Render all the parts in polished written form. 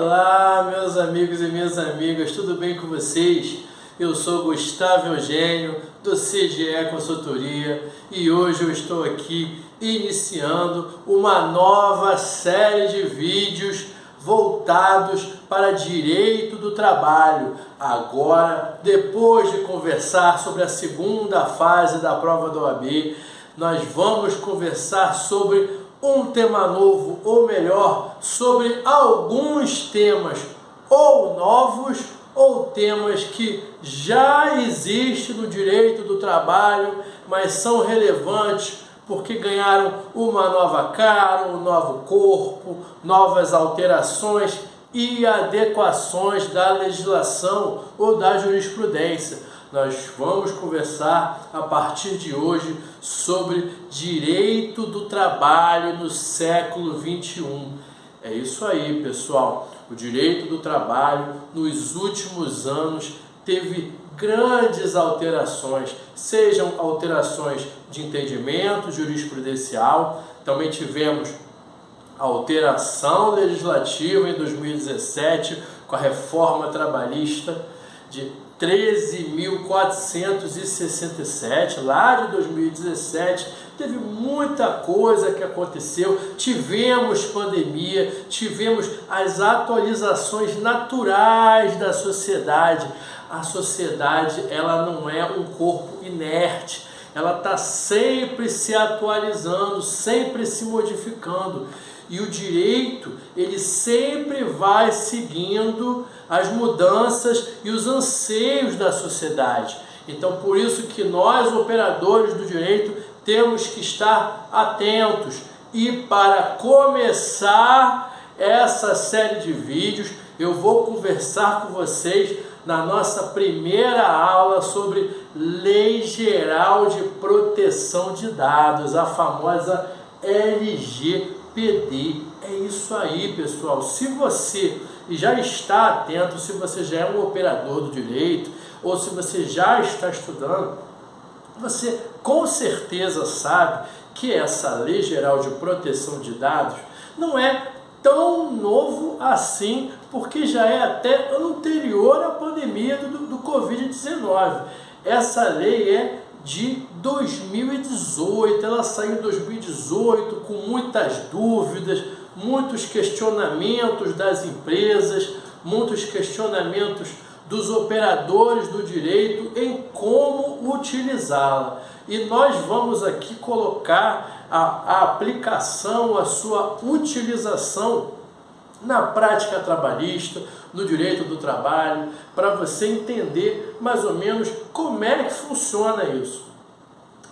Olá, meus amigos e minhas amigas, tudo bem com vocês? Eu sou Gustavo Eugênio, do CGE Consultoria, e hoje eu estou aqui iniciando uma nova série de vídeos voltados para direito do trabalho. Agora, depois de conversar sobre a segunda fase da prova da OAB, nós vamos conversar sobre um tema novo, ou melhor, sobre alguns temas ou novos ou temas que já existem no direito do trabalho, mas são relevantes porque ganharam uma nova cara, um novo corpo, novas alterações e adequações da legislação ou da jurisprudência. Nós vamos conversar a partir de hoje sobre direito do trabalho no século XXI. É isso aí, pessoal. O direito do trabalho nos últimos anos teve grandes alterações, sejam alterações de entendimento jurisprudencial, também tivemos alteração legislativa em 2017 com a reforma trabalhista de 13.467, lá de 2017, teve muita coisa que aconteceu, tivemos pandemia, tivemos as atualizações naturais da sociedade. A sociedade, ela não é um corpo inerte, ela está sempre se atualizando, sempre se modificando. E o direito, ele sempre vai seguindo as mudanças e os anseios da sociedade. Então, por isso que nós, operadores do direito, temos que estar atentos. E para começar essa série de vídeos, eu vou conversar com vocês na nossa primeira aula sobre Lei Geral de Proteção de Dados, a famosa LGPD. É isso aí, pessoal. Se você já está atento, se você já é um operador do direito, ou se você já está estudando, você com certeza sabe que essa Lei Geral de Proteção de Dados não é tão novo assim, porque já é até anterior à pandemia do Covid-19. Essa lei é de 2018, ela saiu em 2018 com muitas dúvidas, muitos questionamentos das empresas, muitos questionamentos dos operadores do direito em como utilizá-la. E nós vamos aqui colocar a aplicação, a sua utilização na prática trabalhista, no direito do trabalho, para você entender mais ou menos como é que funciona isso.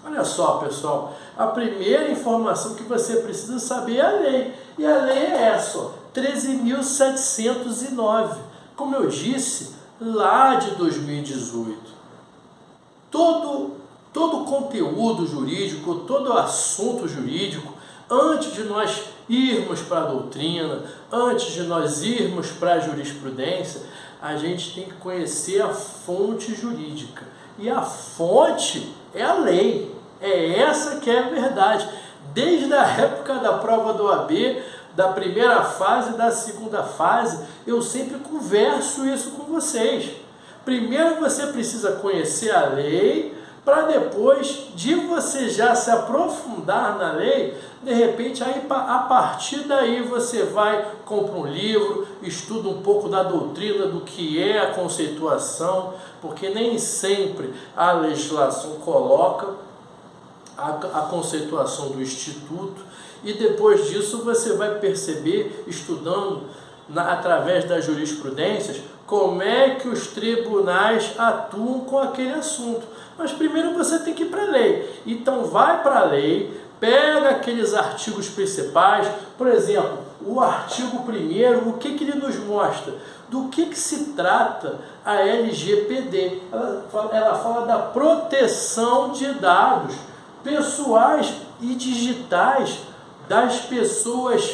Olha só, pessoal, a primeira informação que você precisa saber é a lei. E a lei é essa, 13.709. Como eu disse, lá de 2018. Todo conteúdo jurídico, todo assunto jurídico, antes de nós irmos para a doutrina, antes de nós irmos para a jurisprudência, a gente tem que conhecer a fonte jurídica. E a fonte é a lei. É essa que é a verdade. Desde a época da prova do OAB, da primeira fase e da segunda fase, eu sempre converso isso com vocês. Primeiro você precisa conhecer a lei, para depois de você já se aprofundar na lei, de repente aí, a partir daí você vai, compra um livro, estuda um pouco da doutrina, do que é a conceituação, porque nem sempre a legislação coloca a conceituação do Instituto, e depois disso você vai perceber, estudando através das jurisprudências, como é que os tribunais atuam com aquele assunto. Mas primeiro você tem que ir para a lei. Então vai para a lei, pega aqueles artigos principais, por exemplo, o artigo 1º, o que ele nos mostra? Do que se trata a LGPD? Ela fala da proteção de dados pessoais e digitais das pessoas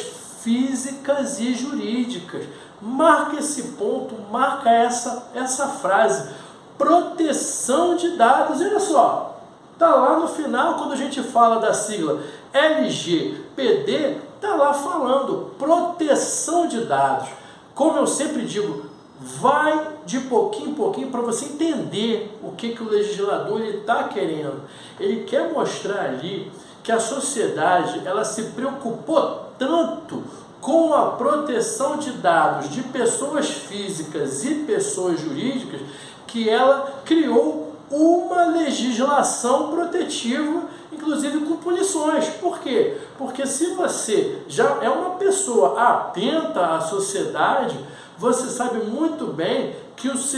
físicas e jurídicas. Marca esse ponto, marca essa frase. Proteção de dados. Olha só, está lá no final, quando a gente fala da sigla LGPD, está lá falando proteção de dados. Como eu sempre digo, vai de pouquinho em pouquinho para você entender o que o legislador está querendo. Ele quer mostrar ali que a sociedade ela se preocupou tanto com a proteção de dados de pessoas físicas e pessoas jurídicas que ela criou uma legislação protetiva, inclusive com punições. Por quê? Porque se você já é uma pessoa atenta à sociedade, você sabe muito bem que os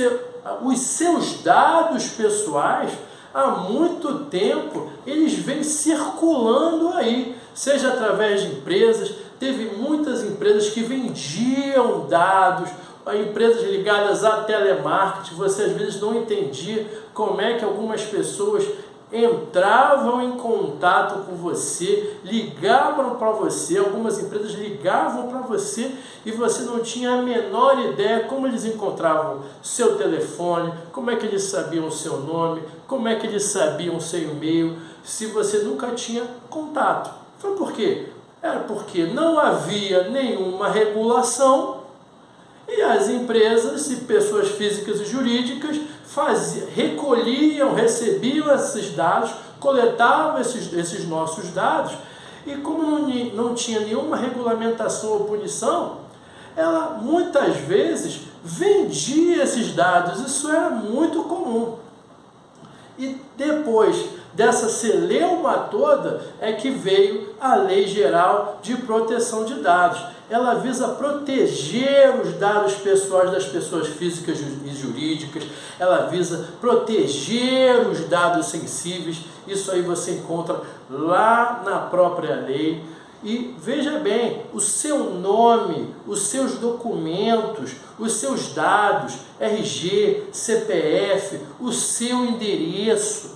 seus dados pessoais, há muito tempo, eles vêm circulando aí, seja através de empresas. Teve muitas empresas que vendiam dados, empresas ligadas a telemarketing. Você às vezes não entendia como é que algumas pessoas entravam em contato com você, ligavam para você, algumas empresas ligavam para você e você não tinha a menor ideia como eles encontravam seu telefone, como é que eles sabiam o seu nome, como é que eles sabiam o seu e-mail, se você nunca tinha contato. Foi por quê? Era porque não havia nenhuma regulação e as empresas e pessoas físicas e jurídicas recolhiam, recebiam esses dados, coletavam esses nossos dados e como não tinha nenhuma regulamentação ou punição, ela muitas vezes vendia esses dados. Isso era muito comum. E depois dessa celeuma toda é que veio a Lei Geral de Proteção de Dados. Ela visa proteger os dados pessoais das pessoas físicas e jurídicas, ela visa proteger os dados sensíveis. Isso aí você encontra lá na própria lei. E veja bem, o seu nome, os seus documentos, os seus dados, RG, CPF, o seu endereço,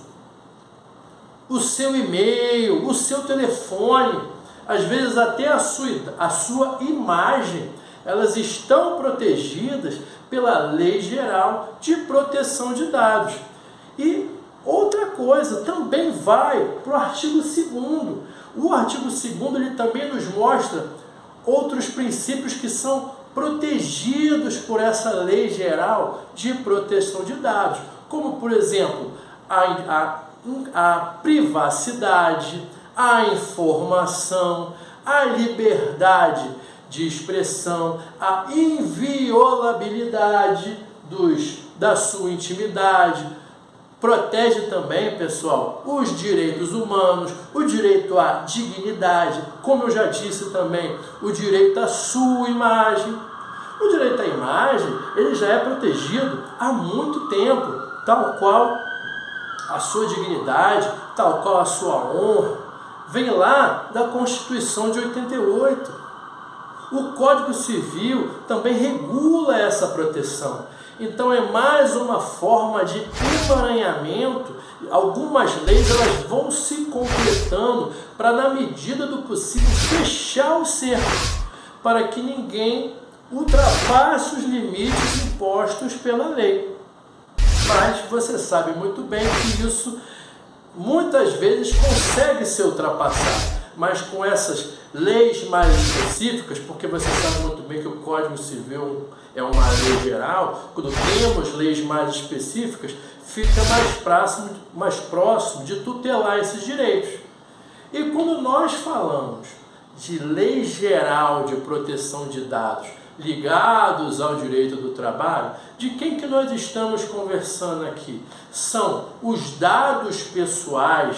o seu e-mail, o seu telefone, às vezes até a sua imagem, elas estão protegidas pela Lei Geral de Proteção de Dados. E outra coisa, também vai para o artigo 2º. O artigo 2º ele também nos mostra outros princípios que são protegidos por essa Lei Geral de Proteção de Dados, como, por exemplo, a privacidade, a informação, a liberdade de expressão, a inviolabilidade da sua intimidade. Protege também, pessoal, os direitos humanos, o direito à dignidade, como eu já disse também, o direito à sua imagem. O direito à imagem, ele já é protegido há muito tempo, tal qual a sua dignidade, tal qual a sua honra, vem lá da Constituição de 88. O Código Civil também regula essa proteção. Então é mais uma forma de emaranhamento. Algumas leis elas vão se completando para, na medida do possível, fechar o cerco, para que ninguém ultrapasse os limites impostos pela lei. Mas você sabe muito bem que isso muitas vezes consegue ser ultrapassado. Mas com essas leis mais específicas, porque você sabe muito bem que o Código Civil é uma lei geral, quando temos leis mais específicas, fica mais próximo de tutelar esses direitos. E quando nós falamos de Lei Geral de Proteção de Dados ligados ao direito do trabalho, de quem que nós estamos conversando aqui? São os dados pessoais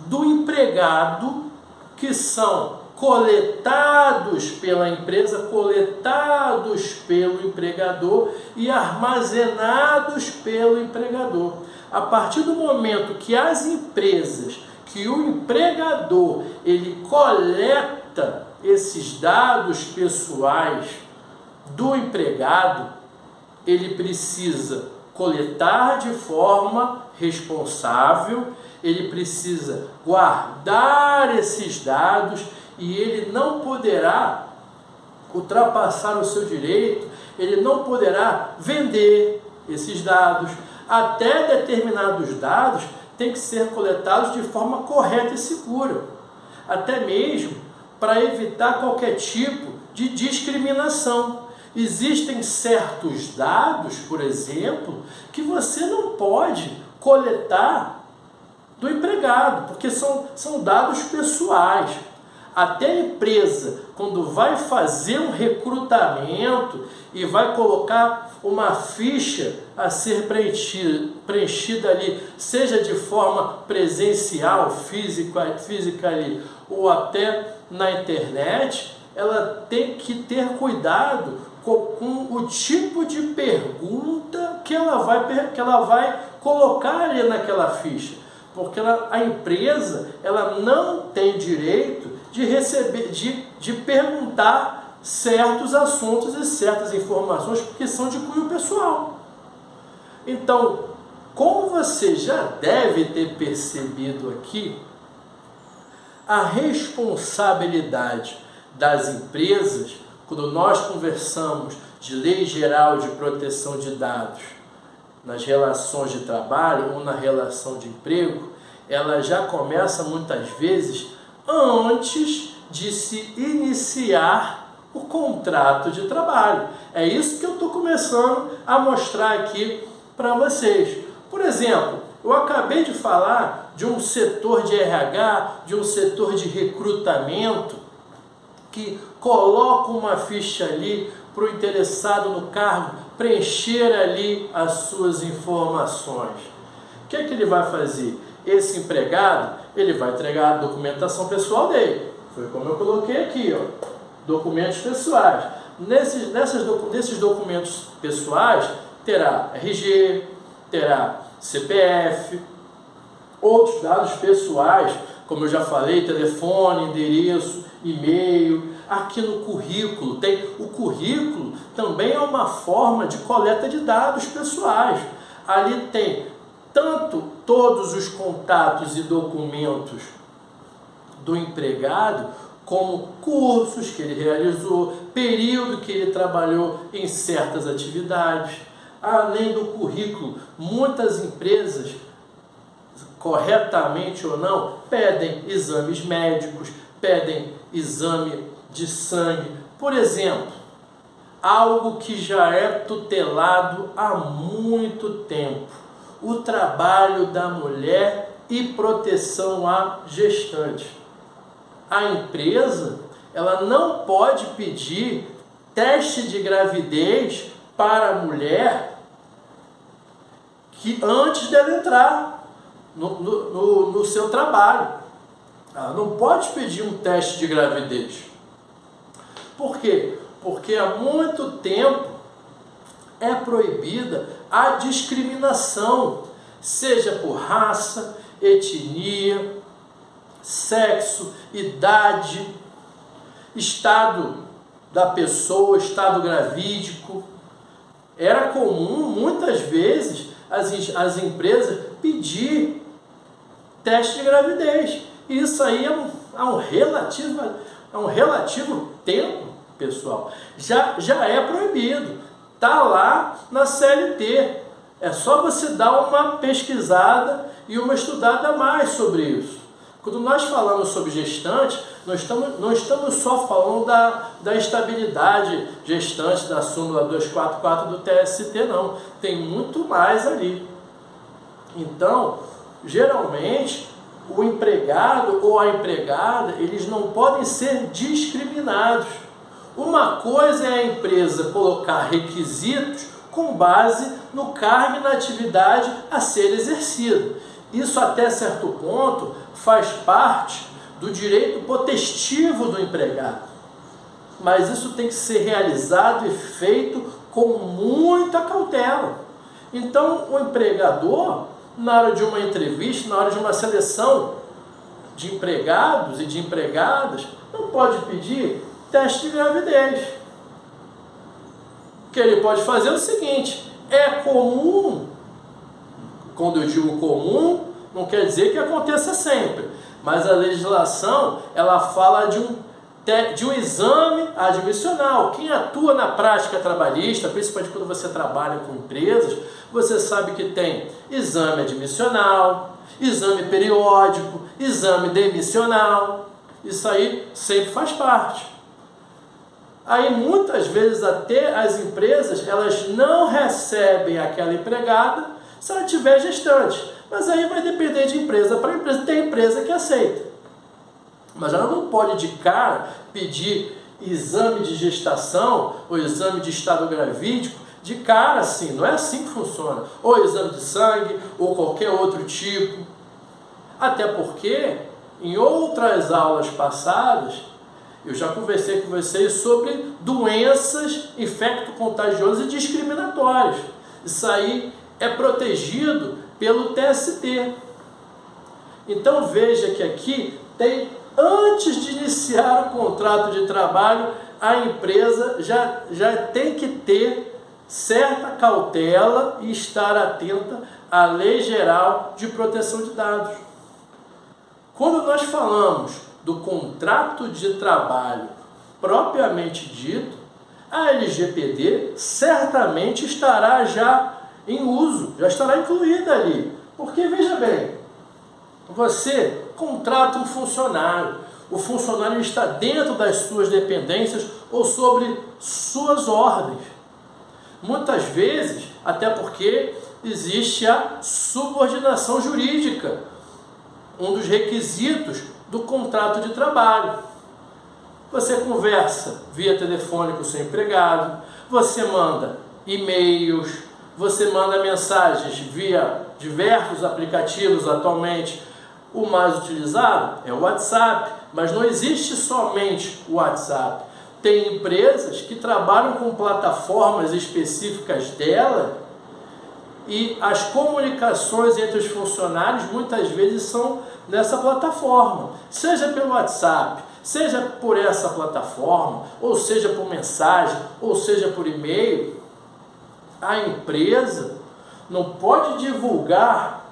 do empregado que são coletados pela empresa, coletados pelo empregador e armazenados pelo empregador. A partir do momento que as empresas, que o empregador, ele coleta esses dados pessoais do empregado, ele precisa coletar de forma responsável, ele precisa guardar esses dados e ele não poderá ultrapassar o seu direito, ele não poderá vender esses dados. Até determinados dados têm que ser coletados de forma correta e segura, até mesmo para evitar qualquer tipo de discriminação. existem certos dados, por exemplo, que você não pode coletar do empregado, porque são dados pessoais. Até a empresa, quando vai fazer um recrutamento e vai colocar uma ficha a ser preenchida ali, seja de forma presencial, física ali, ou até na internet, ela tem que ter cuidado com o tipo de pergunta que ela vai colocar ali naquela ficha. Porque a empresa ela não tem direito de receber, de perguntar certos assuntos e certas informações, porque são de cunho pessoal. Então, como você já deve ter percebido aqui, a responsabilidade das empresas, quando nós conversamos de Lei Geral de Proteção de Dados nas relações de trabalho ou na relação de emprego, ela já começa muitas vezes antes de se iniciar o contrato de trabalho. É isso que eu estou começando a mostrar aqui para vocês. Por exemplo, eu acabei de falar de um setor de RH, de um setor de recrutamento, que coloca uma ficha ali para o interessado no cargo preencher ali as suas informações. O que é que ele vai fazer? Esse empregado, ele vai entregar a documentação pessoal dele. Foi como eu coloquei aqui, ó, documentos pessoais. Nesses documentos pessoais, terá RG, terá CPF, outros dados pessoais, como eu já falei, telefone, endereço, e-mail. Aqui no currículo, o currículo também é uma forma de coleta de dados pessoais. Ali tem tanto todos os contatos e documentos do empregado, como cursos que ele realizou, período que ele trabalhou em certas atividades. Além do currículo, muitas empresas, corretamente ou não, pedem exames médicos, pedem exame de sangue. Por exemplo, algo que já é tutelado há muito tempo, o trabalho da mulher e proteção à gestante. A empresa, ela não pode pedir teste de gravidez para a mulher que antes dela entrar no seu trabalho. Ela não pode pedir um teste de gravidez. Por quê? Porque há muito tempo é proibida a discriminação, seja por raça, etnia, sexo, idade, estado da pessoa, estado gravídico. Era comum, muitas vezes, as empresas pedir teste de gravidez. Isso aí é um relativo tempo, pessoal. Já é proibido. Está lá na CLT. É só você dar uma pesquisada e uma estudada a mais sobre isso. Quando nós falamos sobre gestante, não estamos só falando da estabilidade gestante da súmula 244 do TST, não. Tem muito mais ali. Então, geralmente, o empregado ou a empregada, eles não podem ser discriminados. Uma coisa é a empresa colocar requisitos com base no cargo e na atividade a ser exercida. Isso, até certo ponto, faz parte do direito potestivo do empregado. Mas isso tem que ser realizado e feito com muita cautela. Então, o empregador, na hora de uma entrevista, na hora de uma seleção de empregados e de empregadas, não pode pedir teste de gravidez. O que ele pode fazer é o seguinte: é comum, quando eu digo comum, não quer dizer que aconteça sempre, mas a legislação, ela fala de um exame admissional. Quem atua na prática trabalhista, principalmente quando você trabalha com empresas, você sabe que tem exame admissional, exame periódico, exame demissional. Isso aí sempre faz parte. Aí muitas vezes até as empresas, elas não recebem aquela empregada se ela tiver gestante. Mas aí vai depender de empresa para empresa. Tem empresa que aceita. Mas ela não pode de cara pedir exame de gestação ou exame de estado gravídico de cara assim. Não é assim que funciona. Ou exame de sangue ou qualquer outro tipo. Até porque em outras aulas passadas eu já conversei com vocês sobre doenças infecto-contagiosas e discriminatórias. Isso aí é protegido pelo TST. Então veja que aqui tem, antes de iniciar o contrato de trabalho, a empresa já tem que ter certa cautela e estar atenta à Lei Geral de Proteção de Dados. Quando nós falamos do contrato de trabalho propriamente dito, a LGPD certamente estará já em uso, já estará incluída ali. Porque, veja bem, você contrata um funcionário, o funcionário está dentro das suas dependências ou sobre suas ordens. Muitas vezes, até porque existe a subordinação jurídica, um dos requisitos do contrato de trabalho. Você conversa via telefone com o seu empregado, você manda e-mails, você manda mensagens via diversos aplicativos atualmente. O mais utilizado é o WhatsApp, mas não existe somente o WhatsApp. Tem empresas que trabalham com plataformas específicas dela e as comunicações entre os funcionários muitas vezes são nessa plataforma, seja pelo WhatsApp, seja por essa plataforma, ou seja por mensagem, ou seja por e-mail. A empresa não pode divulgar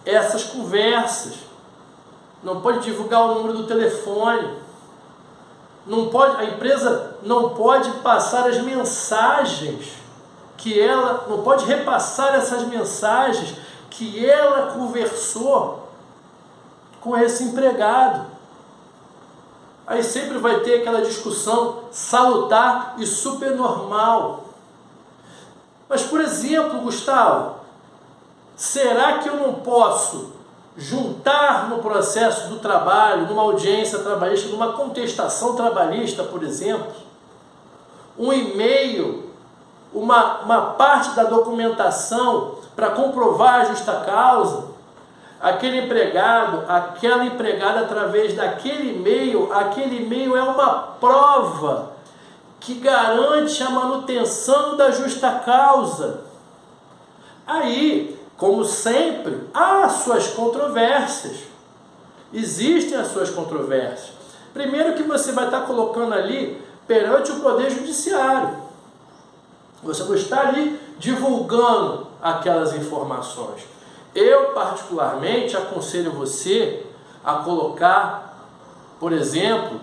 essas conversas, não pode divulgar o número do telefone, a empresa não pode passar as mensagens que ela, não pode repassar essas mensagens que ela conversou com esse empregado. Aí sempre vai ter aquela discussão salutar e super normal. Mas, por exemplo, Gustavo, será que eu não posso juntar no processo do trabalho, numa audiência trabalhista, numa contestação trabalhista, por exemplo, um e-mail, uma parte da documentação para comprovar a justa causa? Aquele empregado, aquela empregada, através daquele e-mail é uma prova que garante a manutenção da justa causa. Aí, como sempre, há suas controvérsias. Existem as suas controvérsias. Primeiro que você vai estar colocando ali perante o Poder Judiciário. Você não está ali divulgando aquelas informações. Eu, particularmente, aconselho você a colocar, por exemplo,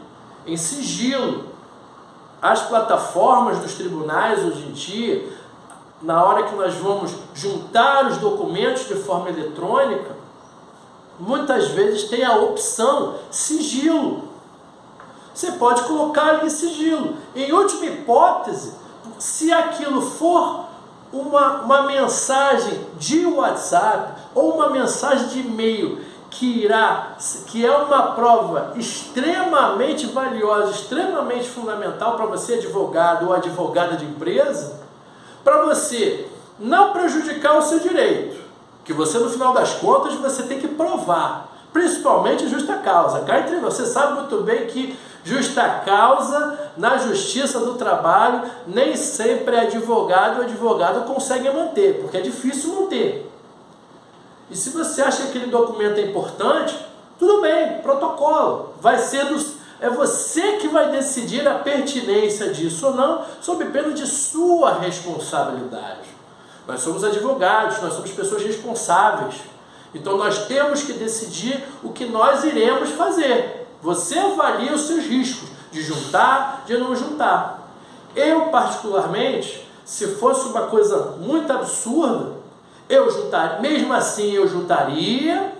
em sigilo. As plataformas dos tribunais, hoje em dia, na hora que nós vamos juntar os documentos de forma eletrônica, muitas vezes tem a opção sigilo. Você pode colocar ali em sigilo. Em última hipótese, se aquilo for uma mensagem de WhatsApp ou uma mensagem de e-mail que é uma prova extremamente valiosa, extremamente fundamental para você, advogado ou advogada de empresa, para você não prejudicar o seu direito, que você, no final das contas, você tem que provar, principalmente justa causa. Cá entre nós, você sabe muito bem que justa causa na Justiça do Trabalho nem sempre advogado ou advogado consegue manter, porque é difícil manter. E se você acha que aquele documento é importante, tudo bem, protocolo. É você que vai decidir a pertinência disso ou não, sob pena de sua responsabilidade. Nós somos advogados, nós somos pessoas responsáveis. Então nós temos que decidir o que nós iremos fazer. Você avalia os seus riscos de juntar, de não juntar. Eu, particularmente, se fosse uma coisa muito absurda, mesmo assim eu juntaria,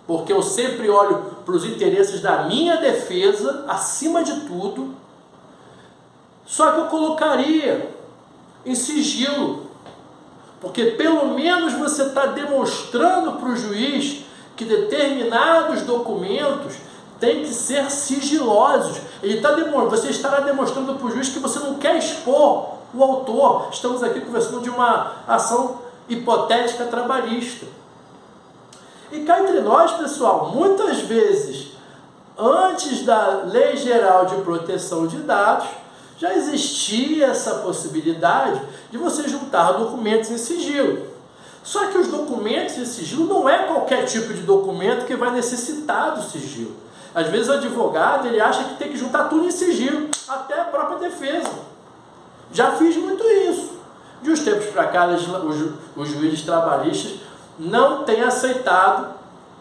porque eu sempre olho para os interesses da minha defesa, acima de tudo. Só que eu colocaria em sigilo, porque pelo menos você está demonstrando para o juiz que determinados documentos têm que ser sigilosos. Você estará demonstrando para o juiz que você não quer expor o autor. Estamos aqui conversando de uma ação hipotética trabalhista. E cá entre nós, pessoal, muitas vezes, antes da Lei Geral de Proteção de Dados, já existia essa possibilidade de você juntar documentos em sigilo. Só que os documentos em sigilo não é qualquer tipo de documento que vai necessitar do sigilo. Às vezes o advogado ele acha que tem que juntar tudo em sigilo, até a própria defesa. Já fiz muito isso. De uns tempos para cá, os juízes trabalhistas não têm aceitado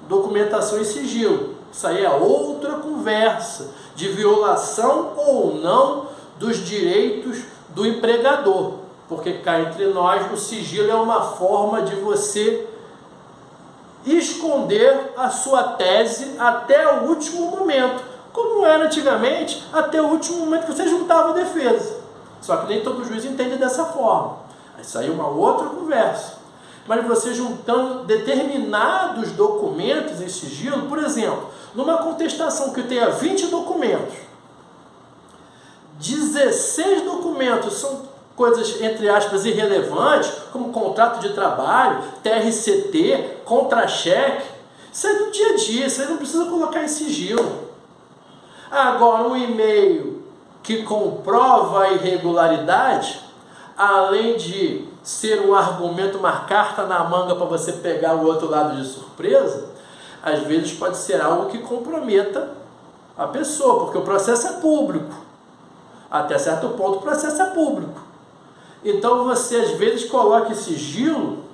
documentação em sigilo. Isso aí é outra conversa de violação ou não dos direitos do empregador, porque cá entre nós o sigilo é uma forma de você esconder a sua tese até o último momento, como era antigamente, até o último momento que você juntava a defesa. Só que nem todo juiz entende dessa forma. Isso aí é uma outra conversa. Mas você juntando determinados documentos em sigilo, por exemplo, numa contestação que tenha 20 documentos, 16 documentos são coisas, entre aspas, irrelevantes, como contrato de trabalho, TRCT, contra-cheque. Isso é do dia a dia, isso aí não precisa colocar em sigilo. Agora, um e-mail que comprova a irregularidade, além de ser um argumento, uma carta na manga para você pegar o outro lado de surpresa, às vezes pode ser algo que comprometa a pessoa, porque o processo é público. Até certo ponto o processo é público. Então você às vezes coloca sigilo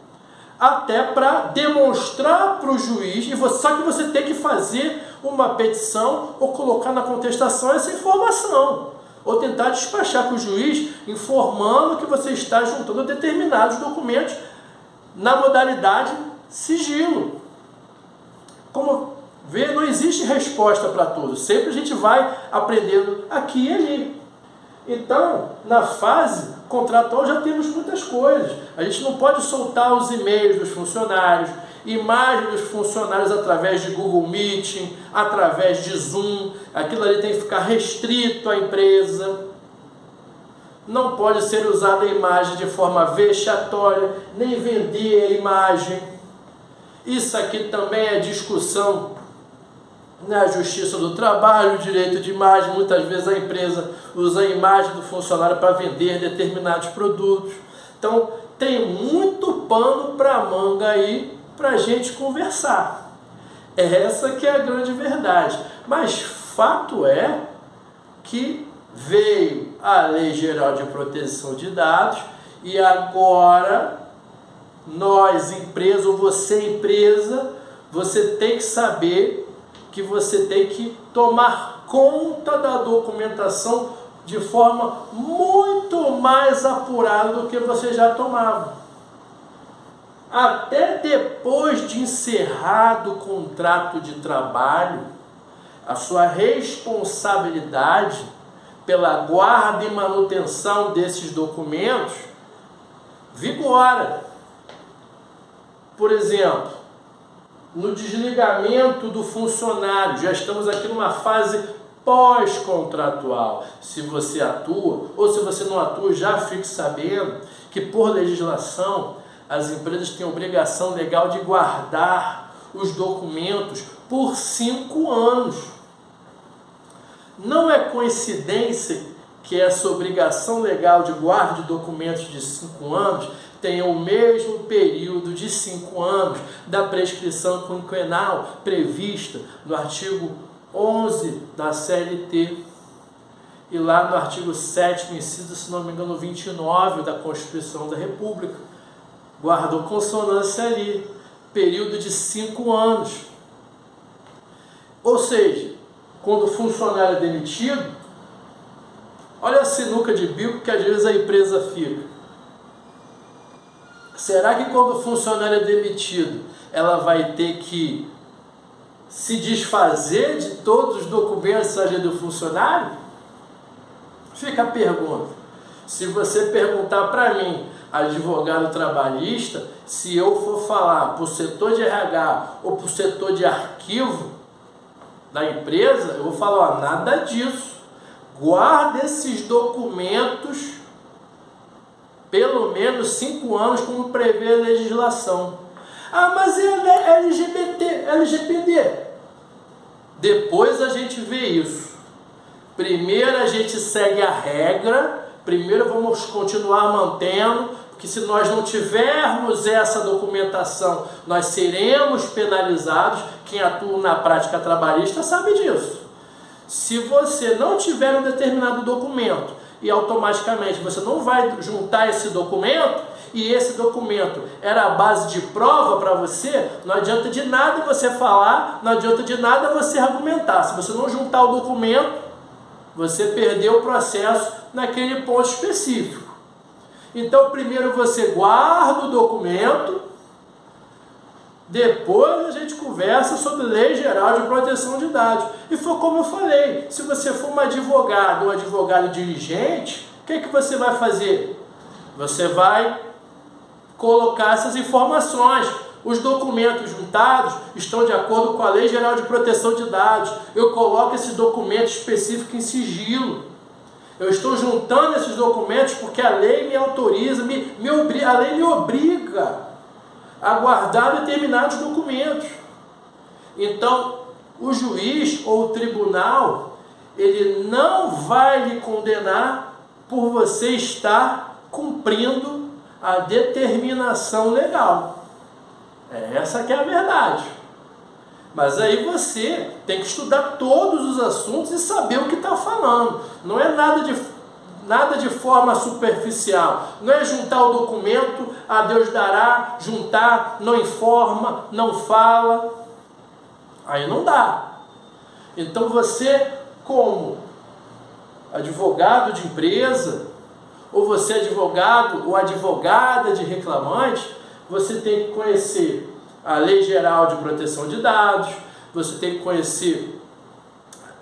até para demonstrar para o juiz, só que você tem que fazer uma petição ou colocar na contestação essa informação, ou tentar despachar com o juiz informando que você está juntando determinados documentos na modalidade sigilo. Como vê, não existe resposta para tudo, sempre a gente vai aprendendo aqui e ali. Então, na fase contratual já temos muitas coisas. A gente não pode soltar os e-mails dos funcionários, imagens dos funcionários através de Google Meeting, através de Zoom. Aquilo ali tem que ficar restrito à empresa. Não pode ser usada a imagem de forma vexatória, nem vender a imagem. Isso aqui também é discussão na Justiça do Trabalho, direito de imagem. Muitas vezes a empresa usa a imagem do funcionário para vender determinados produtos. Então, tem muito pano para manga aí para a gente conversar. Essa que é a grande verdade. Mas fato é que veio a Lei Geral de Proteção de Dados e agora nós, empresa, ou você, empresa, você tem que saber que você tem que tomar conta da documentação de forma muito mais apurada do que você já tomava. Até depois de encerrado o contrato de trabalho, a sua responsabilidade pela guarda e manutenção desses documentos vigora. Por exemplo, no desligamento do funcionário, já estamos aqui numa fase pós-contratual. Se você atua ou se você não atua, já fique sabendo que por legislação as empresas têm obrigação legal de guardar os documentos por 5 anos. Não é coincidência que essa obrigação legal de guarda de documentos de 5 anos tenha o mesmo período de 5 anos da prescrição quinquenal prevista no artigo 11 da CLT e lá no artigo 7º, inciso, se não me engano, 29 da Constituição da República. Guardou consonância ali, período de 5 anos. Ou seja, quando o funcionário é demitido, olha a sinuca de bico que às vezes a empresa fica. Será que quando o funcionário é demitido, ela vai ter que se desfazer de todos os documentos ali do funcionário? Fica a pergunta. Se você perguntar para mim, advogado trabalhista, se eu for falar para o setor de RH ou para o setor de arquivo da empresa, eu vou falar, ó, nada disso. Guarda esses documentos pelo menos 5 anos, como prevê a legislação. Ah, mas é LGPD. Depois a gente vê isso. Primeiro a gente segue a regra, primeiro vamos continuar mantendo, porque se nós não tivermos essa documentação, nós seremos penalizados. Quem atua na prática trabalhista sabe disso. Se você não tiver um determinado documento e automaticamente você não vai juntar esse documento, e esse documento era a base de prova para você, não adianta de nada você falar, não adianta de nada você argumentar. Se você não juntar o documento, você perdeu o processo naquele ponto específico. Então, primeiro você guarda o documento, depois a gente conversa sobre Lei Geral de Proteção de Dados. E foi como eu falei, se você for um advogado diligente, o que você vai fazer? Você vai colocar essas informações. Os documentos juntados estão de acordo com a Lei Geral de Proteção de Dados. Eu coloco esse documento específico em sigilo. Eu estou juntando esses documentos porque a lei me autoriza, a lei me obriga a guardar determinados documentos. Então, o juiz ou o tribunal, ele não vai lhe condenar por você estar cumprindo a determinação legal. Essa que é a verdade. Mas aí você tem que estudar todos os assuntos e saber o que está falando. Não é nada de forma superficial. Não é juntar o documento, a Deus dará, juntar, não informa, não fala. Aí não dá. Então você, como advogado de empresa, ou você advogado ou advogada de reclamante, você tem que conhecer a Lei Geral de Proteção de Dados, você tem que conhecer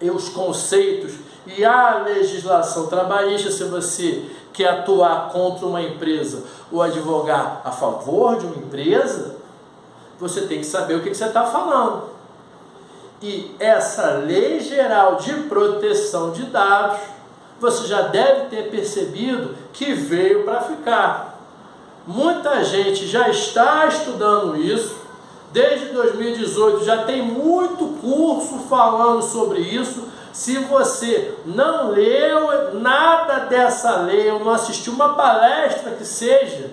os conceitos e a legislação trabalhista. Se você quer atuar contra uma empresa ou advogar a favor de uma empresa, você tem que saber o que você está falando. E essa Lei Geral de Proteção de Dados, você já deve ter percebido que veio para ficar. Muita gente já está estudando isso. Desde 2018 já tem muito curso falando sobre isso. Se você não leu nada dessa lei, ou não assistiu uma palestra que seja,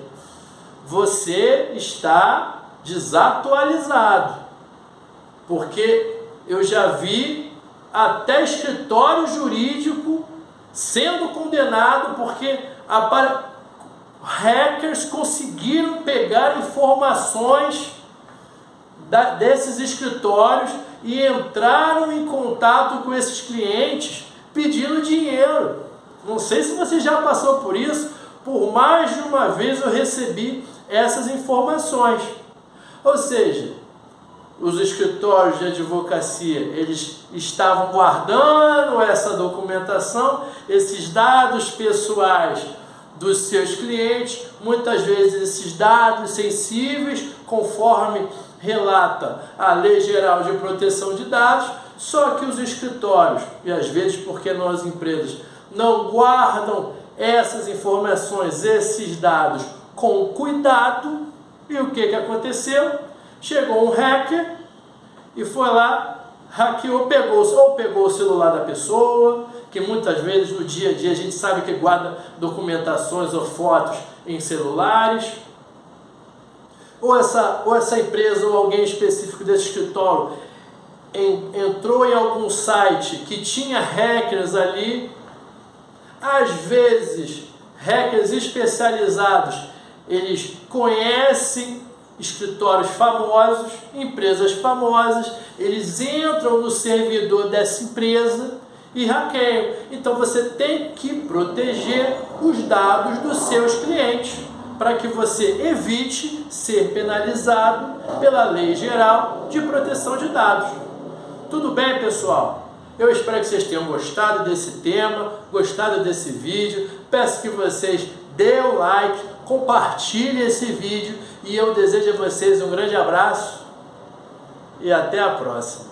você está desatualizado. Porque eu já vi até escritório jurídico sendo condenado porque hackers conseguiram pegar informações desses escritórios e entraram em contato com esses clientes pedindo dinheiro. Não sei se você já passou por isso, por mais de uma vez eu recebi essas informações. Ou seja, os escritórios de advocacia, eles estavam guardando essa documentação, esses dados pessoais dos seus clientes, muitas vezes esses dados sensíveis, conforme relata a Lei Geral de Proteção de Dados, só que os escritórios, e às vezes porque não as empresas, não guardam essas informações, esses dados com cuidado. E o que aconteceu? Chegou um hacker e foi lá, hackeou, pegou o celular da pessoa, que muitas vezes no dia a dia a gente sabe que guarda documentações ou fotos em celulares, ou essa empresa ou alguém específico desse escritório entrou em algum site que tinha hackers ali. Às vezes, hackers especializados, eles conhecem escritórios famosos, empresas famosas, eles entram no servidor dessa empresa e hackeiam. Então você tem que proteger os dados dos seus clientes para que você evite ser penalizado pela Lei Geral de Proteção de Dados. Tudo bem, pessoal? Eu espero que vocês tenham gostado desse tema, gostado desse vídeo. Peço que vocês dêem o like, compartilhem esse vídeo e eu desejo a vocês um grande abraço e até a próxima.